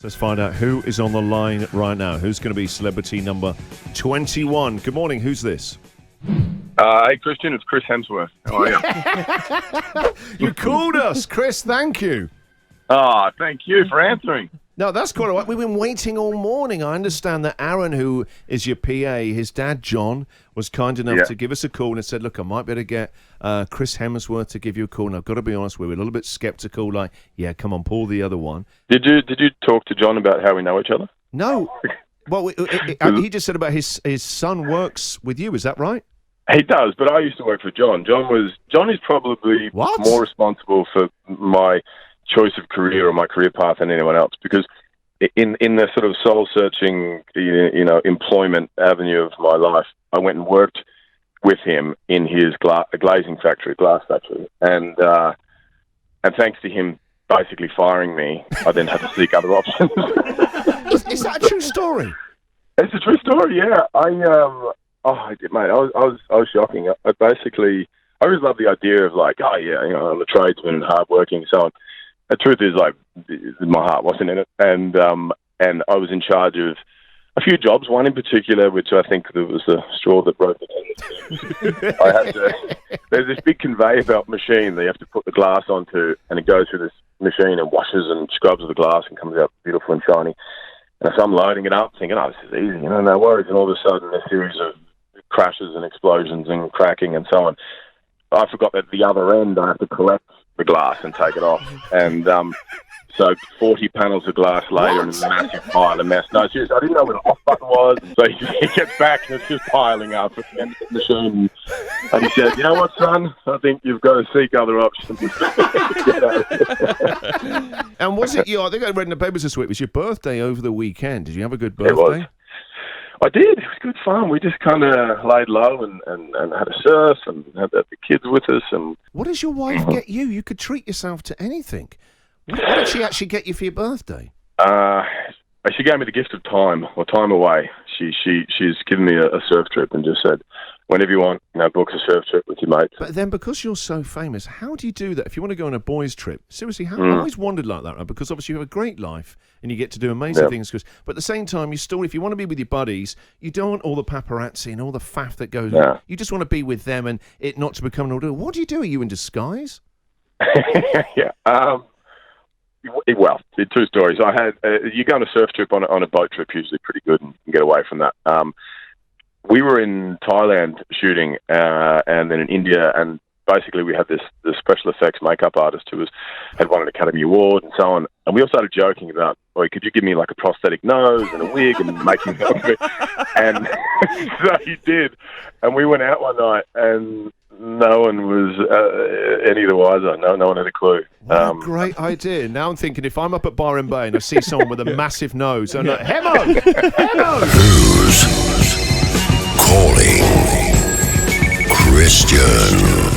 Let's find out who is on the line right now. Who's going to be celebrity number 21? Good morning. Who's this? Hey, Christian, it's Chris Hemsworth. How are you? You called us, Chris. Thank you. Thank you for answering. No, that's quite all right. We've been waiting all morning. I understand that Aaron, who is your PA, his dad, John, was kind enough to give us a call and said, look, I might be able to get Chris Hemsworth to give you a call. And I've got to be honest, we were a little bit skeptical, like, yeah, come on, pull the other one. Did you talk to John about how we know each other? No. Well, he just said about his son works with you. Is that right? He does, but I used to work for John. John is probably more responsible for my choice of career or my career path than anyone else, because in the sort of soul-searching, employment avenue of my life, I went and worked with him in his glass factory, and thanks to him basically firing me, I then had to seek other options. Is that a true story? It's a true story, yeah. I was shocking. I always loved the idea of like, I'm a tradesman and hardworking and so on. The truth is, like, my heart wasn't in it, and I was in charge of a few jobs. One in particular, which I think was the straw that broke the camel's back. There's this big conveyor belt machine that you have to put the glass onto, and it goes through this machine and washes and scrubs the glass and comes out beautiful and shiny. And so I'm loading it up, thinking, this is easy, no worries. And all of a sudden, a series of crashes and explosions and cracking and so on. I forgot that at the other end, I have to collect the glass and take it off. And so 40 panels of glass later in a massive pile of mess. No, seriously, I didn't know where the off button was. So he gets back and it's just piling up at the end of the machine. And he said, you know what, son? I think you've got to seek other options. And was it I think I read in the papers this week, it was your birthday over the weekend. Did you have a good birthday? It was. I did. It was good fun. We just kind of laid low and had a surf and had the kids with us. And what does your wife get you? You could treat yourself to anything. What did she actually get you for your birthday? She gave me the gift of time away. She's given me a surf trip and just said, whenever you want, book a surf trip with your mates. But then, because you're so famous, how do you do that? If you want to go on a boys' trip, seriously, I always wondered like that, right? Because obviously you have a great life and you get to do amazing things. But at the same time, you still, if you want to be with your buddies, you don't want all the paparazzi and all the faff that goes on. You just want to be with them and it not to become an ordeal. What do you do? Are you in disguise? Yeah. Well, two stories. I had you go on a surf trip on a boat trip, usually pretty good, and get away from that. We were in Thailand shooting, and then in India, and basically we had this special effects makeup artist who had won an Academy Award and so on. And we all started joking about, could you give me like a prosthetic nose and a wig and make me help me? And so he did. And we went out one night, and no one was any the wiser. No one had a clue. What a great idea. Now I'm thinking, if I'm up at Byron Bay and I see someone with a massive nose, I'm like, Hemo! Who's calling Christian?